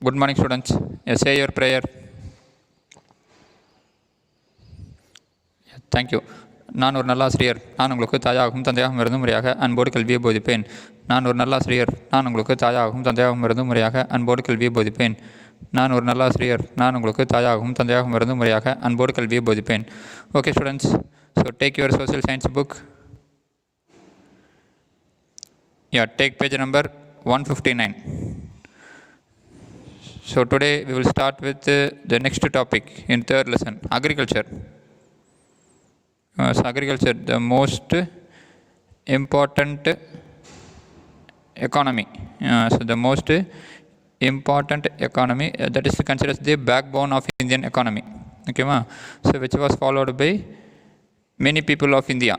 Good morning, students. Yes, say your prayer. Thank you. நான் ஒரு நல்லாசிரியர். நான் உங்களுக்கு தாயாகவும் தந்தையாகவும் இருந்து முறையாக அன்போடு கல்வியை போதிப்பேன். நான் ஒரு நல்லாசிரியர். நான் உங்களுக்கு தாயாகவும் தந்தையாகவும் இருந்து முறையாக அன்போடு கல்வியை போதிப்பேன். நான் ஒரு நல்லாசிரியர். நான் உங்களுக்கு தாயாகவும் தந்தையாகவும் இருந்து முறையாக அன்போடு கல்வியை போதிப்பேன். Okay, students. So take your social science book. Yeah, take page number 159. So today we will start with the next topic in third lesson, agriculture. So agriculture, the most important economy. So the most important economy that is considered as the backbone of Indian economy. Okay, so which was followed by many people of India.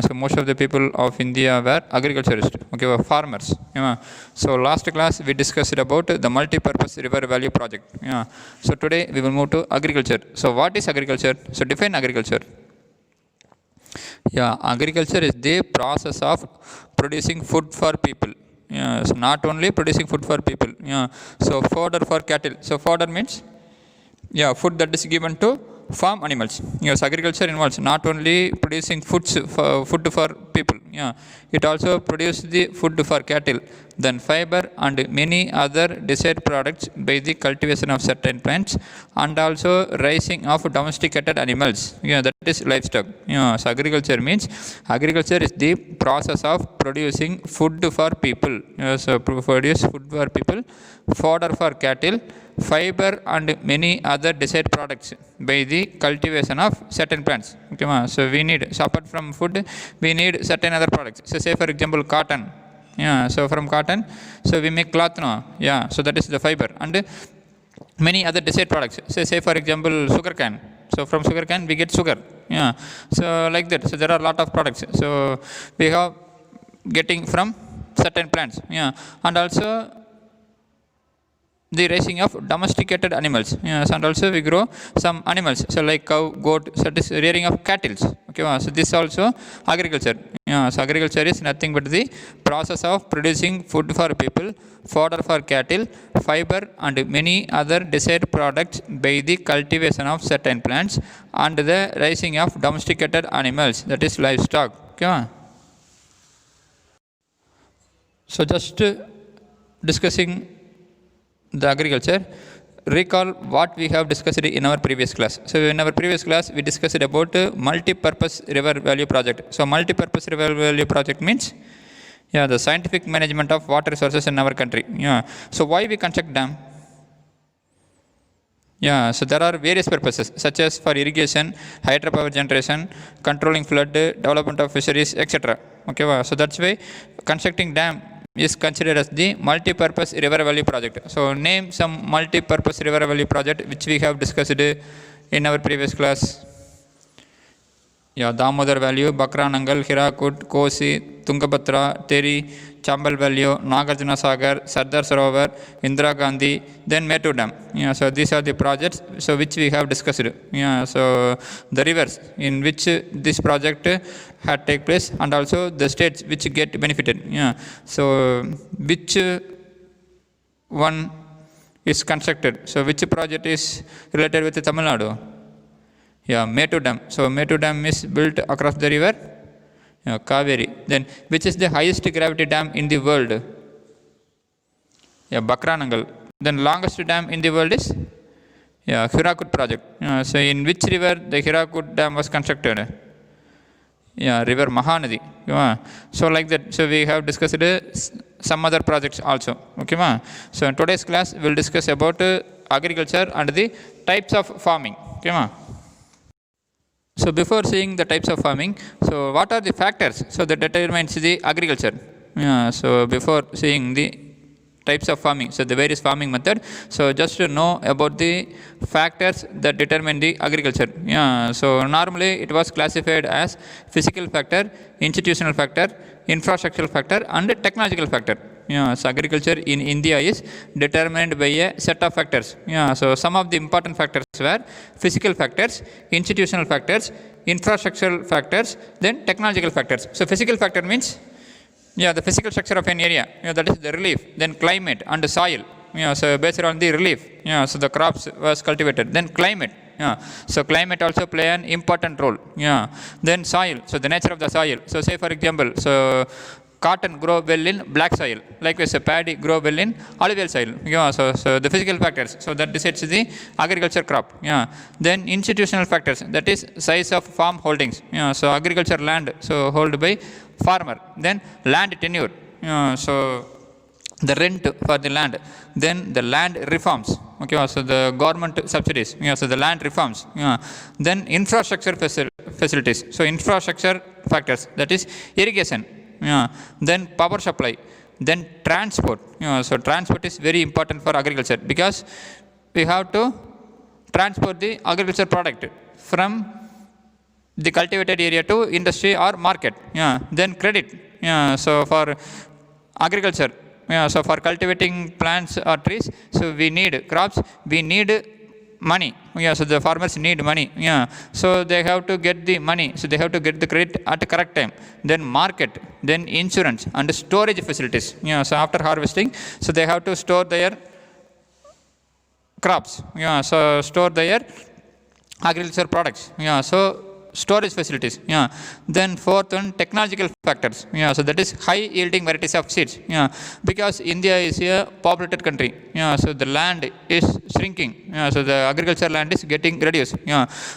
So most of the people of India were agriculturists, okay, were farmers. So last class we discussed about the multi-purpose river valley project. So today we will move to agriculture. So what is agriculture? So define agriculture. Agriculture is the process of producing food for people. So not only producing food for people. So fodder for cattle. So fodder means food that is given to farm animals. Yes, agriculture involves not only producing food for people. It also produces the food for cattle, then fiber and many other desired products by the cultivation of certain plants and also raising of domesticated animals. That is livestock. So agriculture means agriculture is the process of producing food for people. So produce food for people, fodder for cattle, fiber and many other desired products by the cultivation of certain plants. Okay, so we need, so apart from food, we need certain other products. So say for example cotton. So from cotton, so we make cloth now. So that is the fiber and many other desired products. So say for example sugar cane. So from sugar cane we get sugar. So like that. So there are a lot of products. So we have getting from certain plants. And also the raising of domesticated animals. And also we grow some animals, so like cow, goat, so this rearing of cattle. Okay, so this also agriculture. So agriculture is nothing but the process of producing food for people, fodder for cattle, fiber and many other desired products by the cultivation of certain plants and the raising of domesticated animals, that is livestock. Okay. So just discussing the agriculture, recall what we have discussed in our previous class. So in our previous class we discussed about multi-purpose river valley project. So multi-purpose river valley project means the scientific management of water resources in our country. So why we construct dam? So there are various purposes such as for irrigation, hydropower generation, controlling flood, development of fisheries, etc. Okay, so that's why constructing dam is considered as the multi-purpose river valley project. So name some multi-purpose river valley project which we have discussed in our previous class. Damodar Valley, Bakranangal, Hirakud, Kosi, Tungabhadra, Teri, Chambal Valley, Nagarjuna Sagar, Sardar Sarovar, Indira Gandhi, then Mettur Dam. So these are the projects so which we have discussed. So the rivers in which this project had take place and also the states which get benefited. So which one is constructed? So which project is related with Tamil Nadu? Mettur Dam. So Mettur Dam is built across the river Kaveri. Then which is the highest gravity dam in the world? Bakranangal. Then longest dam in the world is Hirakud project. So in which river the Hirakud dam was constructed? River Mahanadi. So like that. So we have discussed some other projects also. Okay, so in today's class we will discuss about agriculture and the types of farming. Okay, so before seeing the types of farming, so what are the factors so that determines the agriculture? So before seeing the types of farming, so the various farming method, so just to know about the factors that determine the agriculture. So normally it was classified as physical factor, institutional factor, infrastructural factor and technological factor. So agriculture in India is determined by a set of factors. So some of the important factors were physical factors, institutional factors, infrastructural factors, then technological factors. So physical factor means the physical structure of an area, that is the relief, then climate and soil. so based on the relief, so the crops was cultivated. Then climate. So climate also play an important role. Then soil, so the nature of the soil. So say for example, so cotton grow well in black soil. Likewise, paddy grow well in alluvial soil. So the physical factors, so that decides the agriculture crop. Then institutional factors, that is size of farm holdings. So agriculture land, so held by farmer. Then land tenure. So the rent for the land. Then the land reforms. So the government subsidies. So the land reforms. Then infrastructure facilities. So infrastructure factors, that is irrigation. Then power supply. Then transport. So transport is very important for agriculture, because we have to transport the agriculture product from the cultivated area to industry or market. Then credit. So for agriculture, so for cultivating plants or trees, so we need crops, we need money. So the farmers need money. So they have to get the money, so they have to get the credit at the correct time. Then market, then insurance and storage facilities. So after harvesting, so they have to store their crops. So store their agriculture products. So storage facilities. Then fourth one, technological factors. So that is high yielding varieties of seeds. Because India is a populated country. So the land is shrinking. So the agriculture land is getting reduced.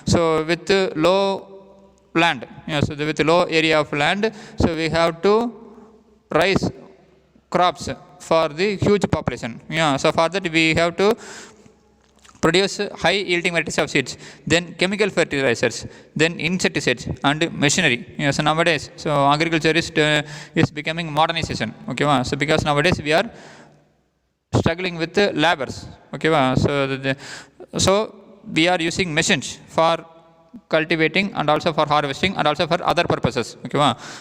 So with low land, so with low area of land, so we have to raise crops for the huge population. So for that we have to produce high yielding varieties of seeds, then chemical fertilizers, then insecticides and machinery. So nowadays, so agriculture is becoming modernization. So because nowadays we are struggling with laborers. So we are using machines for cultivating and also for harvesting and also for other purposes.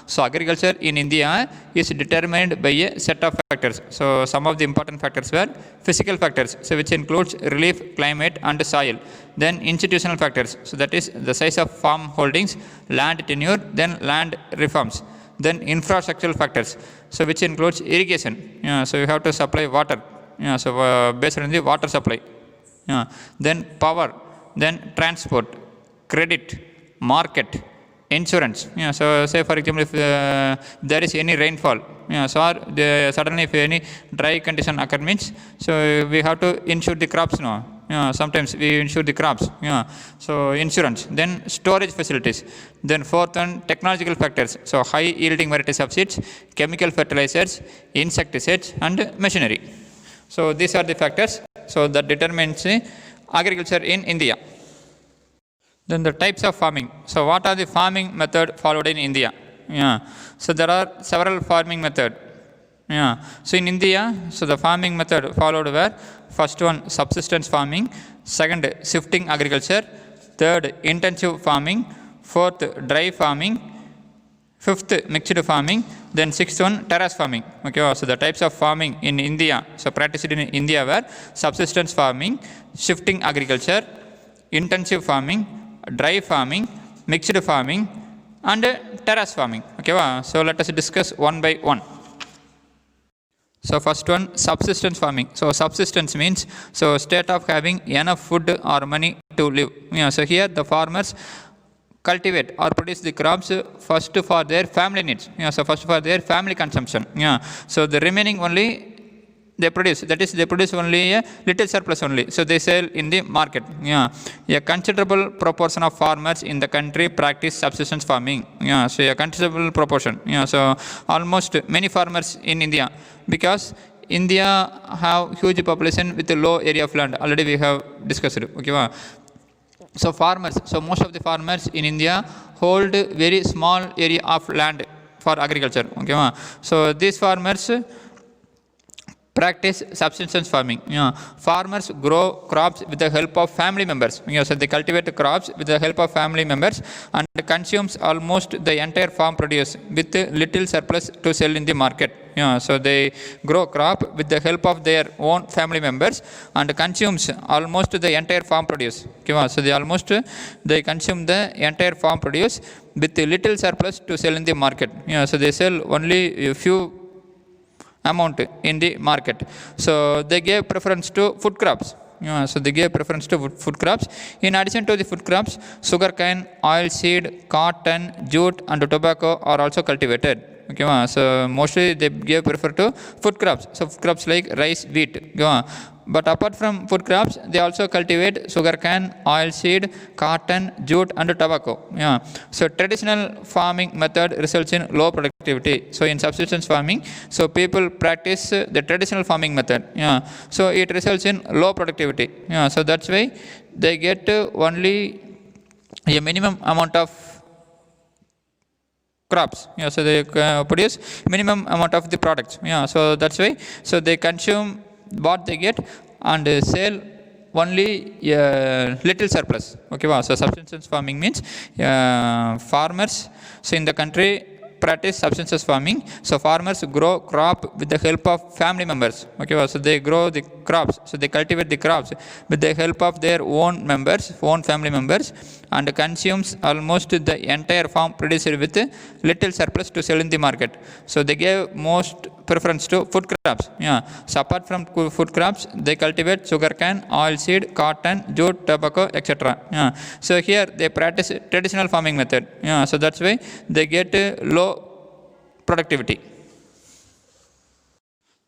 So agriculture in India is determined by a set of factors. So some of the important factors were physical factors, so which includes relief, climate and soil. Then institutional factors, so that is the size of farm holdings, land tenure, then land reforms. Then infrastructural factors, so which includes irrigation. So you have to supply water. So based on the water supply. Then power, then transport, credit, market, insurance. So say for example, if there is any rainfall, so or suddenly if any dry condition occur means, so we have to insure the crops now. Sometimes we insure the crops. So insurance. Then storage facilities. Then fourth one, technological factors. So high yielding varieties of seeds, chemical fertilizers, insecticides and machinery. So these are the factors, so that determines agriculture in India. Then the types of farming. So what are the farming method followed in India? So there are several farming method. So in India, so the farming method followed were, first one subsistence farming, second shifting agriculture, third intensive farming, fourth dry farming, fifth mixed farming, then sixth one terrace farming. So the types of farming in India, so practiced in India were subsistence farming, shifting agriculture, intensive farming, dry farming, mixed farming and terrace farming. So let us discuss one by one. So first one, subsistence farming. So subsistence means, so state of having enough food or money to live. So here the farmers cultivate or produce the crops first for their family needs. So first for their family consumption. So the remaining only they produce, that is they produce only a little surplus only, so they sell in the market. A considerable proportion of farmers in the country practice subsistence farming. So a considerable proportion. So almost many farmers in India, because India have huge population with a low area of land, already we have discussed. So farmers, so most of the farmers in India hold very small area of land for agriculture. So these farmers practice subsistence farming. Farmers grow crops with the help of family members. So they cultivate crops with the help of family members and consumes almost the entire farm produce with little surplus to sell in the market. So they grow crop with the help of their own family members and consumes almost the entire farm produce. So they consume the entire farm produce with little surplus to sell in the market. So they sell only a few amount in the market. So they gave preference to food crops. So they gave preference to food crops. In addition to the food crops, sugarcane, oilseed, cotton, jute, and tobacco are also cultivated. Okay, so mostly they gave prefer to food crops. So food crops like rice, wheat. Okay, but apart from food crops, they also cultivate sugarcane, oilseed, cotton, jute, and tobacco. Yeah. So traditional farming method results in low productivity. So in subsistence farming, so people practice the traditional farming method. Yeah. So it results in low productivity. Yeah. So that's why they get only a minimum amount of crops. Yeah. So they produce minimum amount of the products. Yeah. So that's why. So they consume what they get and sell only a little surplus. Okay, wow. So subsistence farming means farmers, so in the country practice subsistence farming. So farmers grow crop with the help of family members. Okay, wow. So they grow the crops, so they cultivate the crops with the help of their own members, own family members, and consumes almost the entire farm produced with little surplus to sell in the market. So they gave most preference to food crops. Yeah. So apart from food crops, they cultivate sugarcane, oilseed, cotton, jute, tobacco, etc. Yeah. So here they practice traditional farming method. Yeah. So that's why they get low productivity.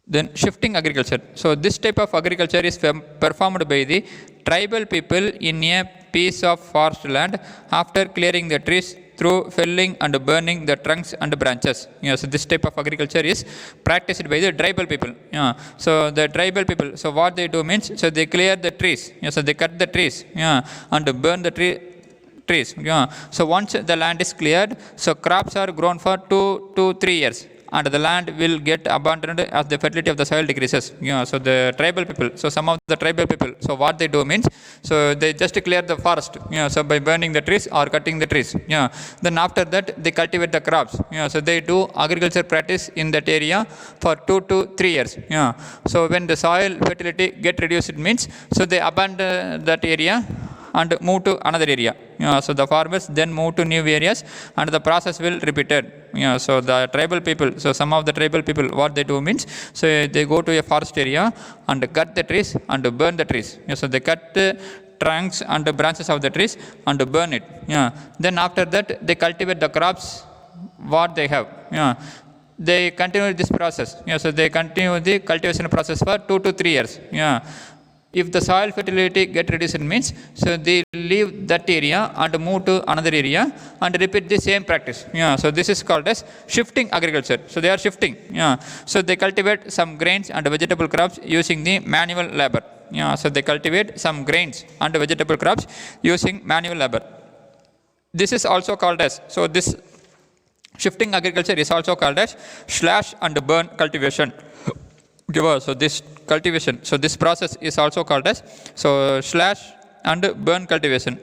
Then shifting agriculture. So this type of agriculture is performed by the tribal people in a piece of forest land after clearing the trees through felling and burning the trunks and branches. Yeah, so this type of agriculture is practiced by the tribal people. Yeah, so the tribal people, so what they do means, so they clear the trees. Yeah, so they cut the trees. Yeah, and burn the trees. Yeah, so once the land is cleared, so crops are grown for 2 to 3 years. And the land will get abandoned as the fertility of the soil decreases. Yeah, so the tribal people, so some of the tribal people, so what they do means, so they just clear the forest. Yeah, so by burning the trees or cutting the trees. Yeah, then after that they cultivate the crops. Yeah, so they do agriculture practice in that area for 2 to 3 years. Yeah, so when the soil fertility get reduced, it means, so they abandon that area and move to another area. So the farmers then move to new areas and the process will repeated. So the tribal people, so some of the tribal people, what they do means, so they go to a forest area and cut the trees and burn the trees. So they cut the trunks and the branches of the trees and burn it. Then after that they cultivate the crops what they have. They continue this process. So they continue the cultivation process for 2 to 3 years. If the soil fertility get reduced means, so they leave that area and move to another area and repeat the same practice. So this is called as shifting agriculture. So they are shifting. So they cultivate some grains and vegetable crops using the manual labor. So they cultivate some grains and vegetable crops using manual labor. This is also called as, so this shifting agriculture is also called as slash and burn cultivation. Okay, so this cultivation, so this process is also called as, so slash and burn cultivation.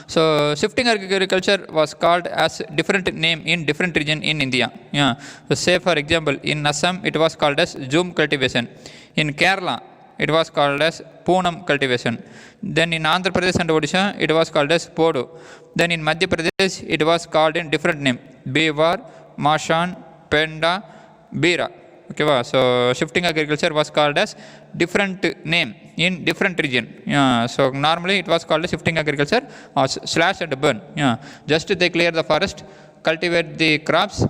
So shifting agriculture was called as different name in different region in India. So say for example, in Assam it was called as Zoom cultivation. In Kerala it was called as Poonam cultivation. Then in Andhra Pradesh and Odisha it was called as Podu. Then in Madhya Pradesh it was called in different name, Bevar, Mashan, Penda, Bira. Okay, wow. So shifting agriculture was called as different name in different region. So normally it was called as shifting agriculture or slash and burn. Just they clear the forest, cultivate the crops.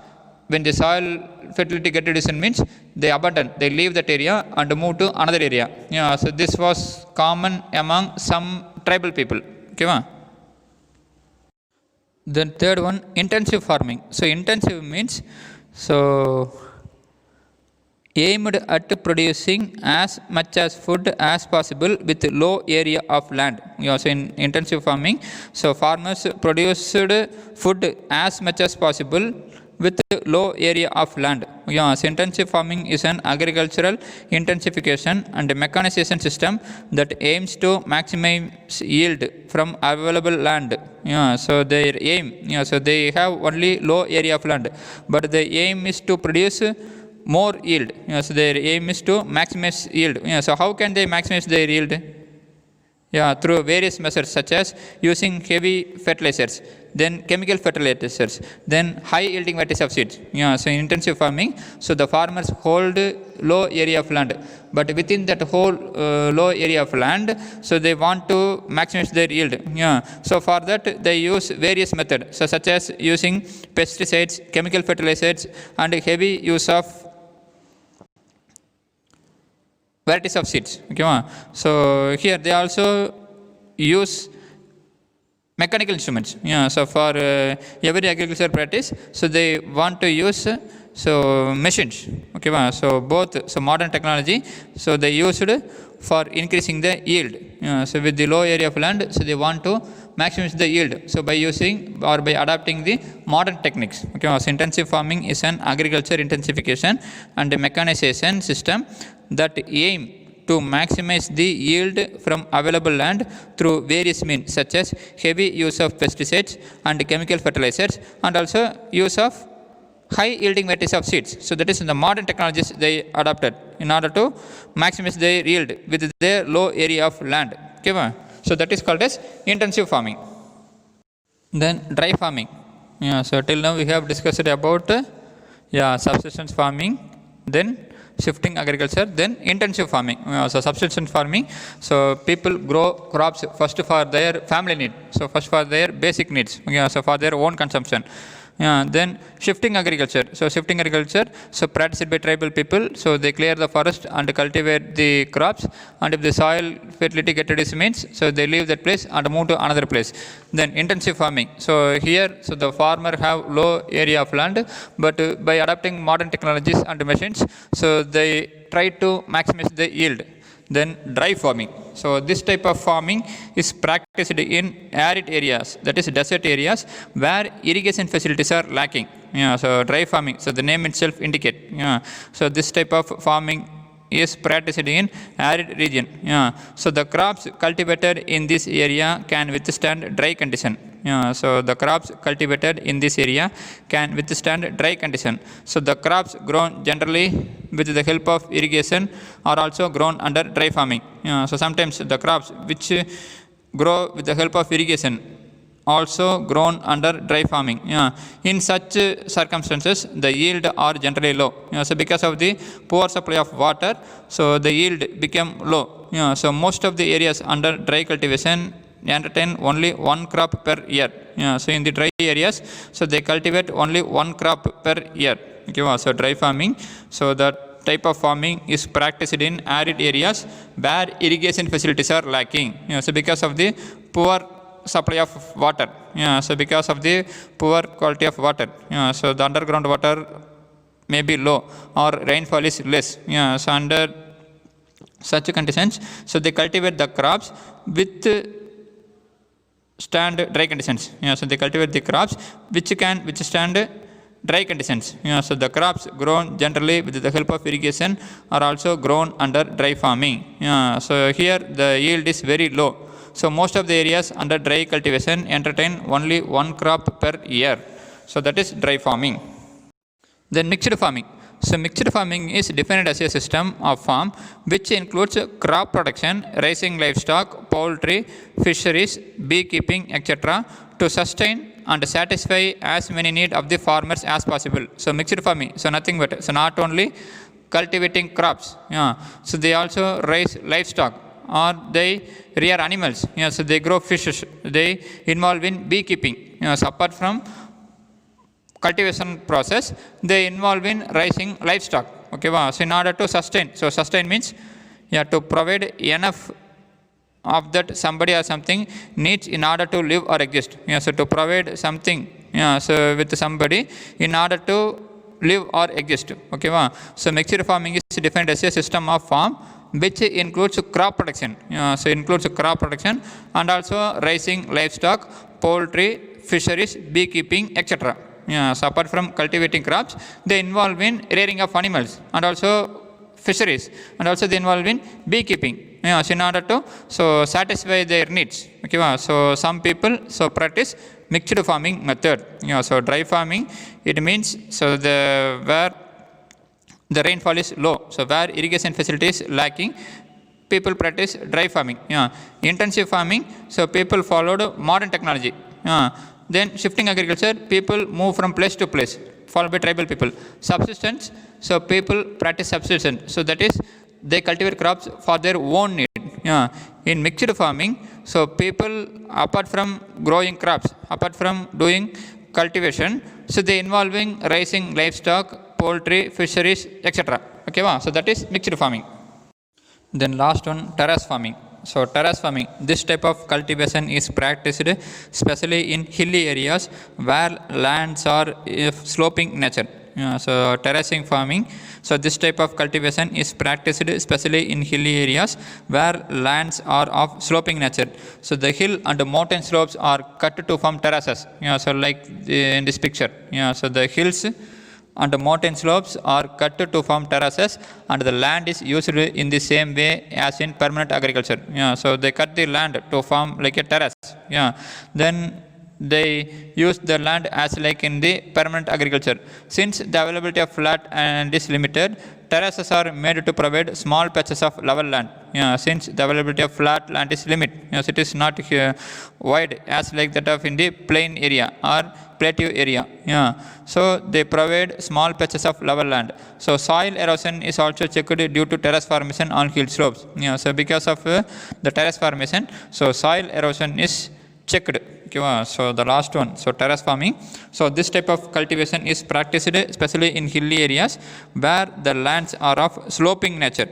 When the soil fertility get reduced means they abandon, they leave that area and move to another area. So this was common among some tribal people. Okay, wow. Then third one, intensive farming. So intensive means, so aimed at producing as much as food as possible with low area of land. So in intensive farming, so farmers produced food as much as possible with low area of land. So intensive farming is an agricultural intensification and mechanization system that aims to maximize yield from available land. So their aim, so they have only low area of land, but the aim is to produce more yield. So their aim is to maximize yield. So how can they maximize their yield? Through various measures such as using heavy fertilizers. then chemical fertilizers, then high yielding varieties of seeds. Yeah, so in intensive farming, so the farmers hold low area of land, but within that whole low area of land, so they want to maximize their yield. Yeah, so for that they use various methods, so such as using pesticides, chemical fertilizers, and heavy use of varieties of seeds. Okay, so here they also use mechanical instruments. Yeah, so for every agriculture practice, so they want to use so machines. Okay, so both, so modern technology, so they used for increasing the yield. Yeah, so with the low area of land, so they want to maximize the yield, so by using or by adapting the modern techniques. Okay, so intensive farming is an agriculture intensification and mechanization system that aim to maximize the yield from available land through various means, such as heavy use of pesticides and chemical fertilizers, and also use of high yielding varieties of seeds. So that is in the modern technologies they adopted in order to maximize their yield with their low area of land. Okay, so that is called as intensive farming. Then dry farming. Yeah, so till now we have discussed about subsistence farming, then shifting agriculture, then intensive farming. So subsistence farming, so people grow crops first for their family need, so first for their basic needs, so for their own consumption. Then shifting agriculture, so shifting agriculture, so practiced by tribal people, so they clear the forest and cultivate the crops, and if the soil fertility get reduced means, so they leave that place and move to another place. Then intensive farming, so here, so the farmer have low area of land, but by adopting modern technologies and machines, so they try to maximize the yield. Then dry farming, so this type of farming is practiced in arid areas, that is desert areas, where irrigation facilities are lacking. So dry farming, so the name itself indicate. So this type of farming is practiced in arid region. So the crops cultivated in this area can withstand dry condition. So the crops cultivated in this area can withstand dry condition. So the crops grown generally with the help of irrigation are also grown under dry farming. So sometimes the crops which grow with the help of irrigation also grown under dry farming. In such circumstances, the yield are generally low. So because of the poor supply of water, so the yield became low. So most of the areas under dry cultivation entertain only one crop per year. So in the dry areas, so they cultivate only one crop per year. Okay, so dry farming, so that type of farming is practiced in arid areas where irrigation facilities are lacking. So because of the poor supply of water, so because of the poor quality of water, so the underground water may be low or rainfall is less. So under such conditions, so they cultivate the crops with stand dry conditions. So they cultivate the crops which can withstand dry conditions. So the crops grown generally with the help of irrigation are also grown under dry farming. So here the yield is very low. So most of the areas under dry cultivation entertain only one crop per year. So that is dry farming. Then mixed farming. So mixed farming is defined as a system of farm which includes crop production, raising livestock, poultry, fisheries, beekeeping, etc. to sustain and satisfy as many needs of the farmers as possible. So mixed farming, so nothing but, so not only cultivating crops, so they also raise livestock or they rear animals. So they grow fishes, they involve in beekeeping. So apart from cultivation process, they involve in raising livestock. Okay, so in order to sustain, so sustain means to provide enough of that somebody or something needs in order to live or exist. So to provide something, so with somebody in order to live or exist. Okay, so mixed farming is defined as a system of farm which includes crop production. So includes crop production and also raising livestock, poultry, fisheries, beekeeping, etc. So apart from cultivating crops, they involve in rearing of animals and also fisheries, and also they involve in beekeeping. So in order to satisfy their needs. Okay, so some people practice mixed farming method. So dry farming, it means where the rainfall is low, so where irrigation facilities lacking, people practice dry farming. Intensive farming, so people followed modern technology. Then shifting agriculture, people move from place to place, followed by tribal people. Subsistence, so people practice subsistence. So that is, they cultivate crops for their own need. Yeah. In mixed farming, so people, apart from growing crops, apart from doing cultivation, so they involving raising livestock, poultry, fisheries, etc. Okay, wow. So that is mixed farming. Then last one, terrace farming. So terrace farming, this type of cultivation is practiced especially in hilly areas where lands are sloping nature. So terracing farming, so this type of cultivation is practiced especially in hilly areas where lands are of sloping nature. So the hill and the mountain slopes are cut to form terraces. So like in this picture. So the hills and the mountain slopes are cut to form terraces, and the land is used in the same way as in permanent agriculture. So they cut the land to form like a terrace. Then they use the land as like in the permanent agriculture. Since the availability of flat land is limited, terraces are made to provide small patches of level land. Since the availability of flat land is limited, so it is not wide as like that of in the plain area or plateau area. So they provide small patches of level land. So soil erosion is also checked due to terrace formation on hill slopes. So because of the terrace formation, so soil erosion is checked. So the last one, so terrace farming. So this type of cultivation is practiced especially in hilly areas where the lands are of sloping nature.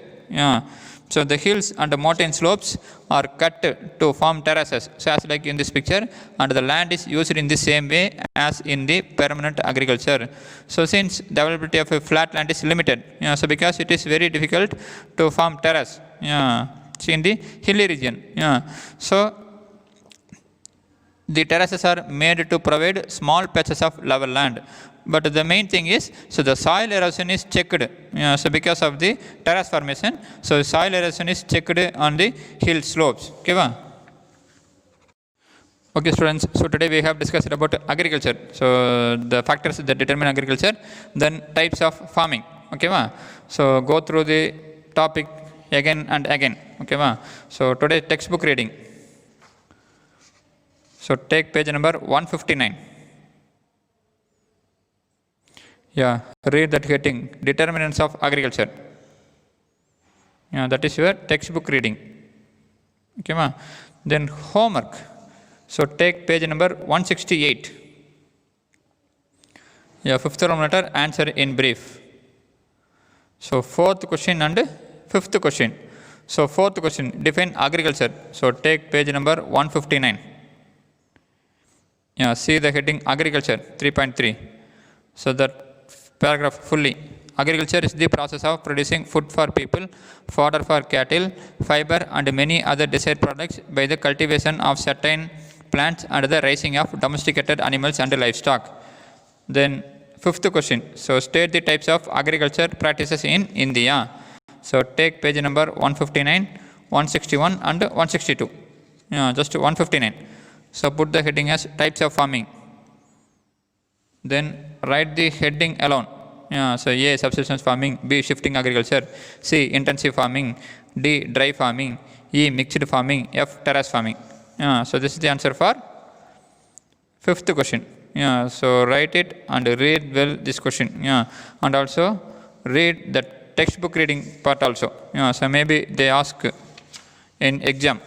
So the hills and the mountain slopes are cut to form terraces, so as like in this picture, and the land is used in the same way as in the permanent agriculture. So since the availability of a flat land is limited, so because it is very difficult to form terrace, see in the hilly region. So the terraces are made to provide small patches of level land. But the main thing is, so the soil erosion is checked. So because of the terrace formation, so soil erosion is checked on the hill slopes. Okay, students. So today we have discussed about agriculture. So the factors that determine agriculture, then types of farming. So go through the topic again and again. So today textbook reading. So take page number 159. Read that heading, determinants of agriculture. That is your textbook reading. Then homework. So take page number 168. Fifth Roman letter, answer in brief. So fourth question and fifth question. So fourth question, define agriculture. So take page number 159. See the heading agriculture 3.3. So that paragraph fully. Agriculture is the process of producing food for people, fodder for cattle, fiber and many other desired products by the cultivation of certain plants and the raising of domesticated animals and livestock. Then fifth question. So state the types of agriculture practices in India. So take page number 159, 161 and 162. Just 159. So put the heading as types of farming. Then write the heading alone. So A, subsistence farming, B, shifting agriculture, C, intensive farming, D, dry farming, E, mixed farming, F, terrace farming. So this is the answer for fifth question. So write it and read well this question. And also read the textbook reading part also. So maybe they ask in exam.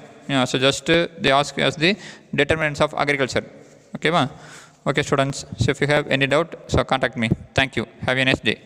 So just they ask as the determinants of agriculture. Okay, students. So if you have any doubt, so contact me. Thank you. Have a nice day.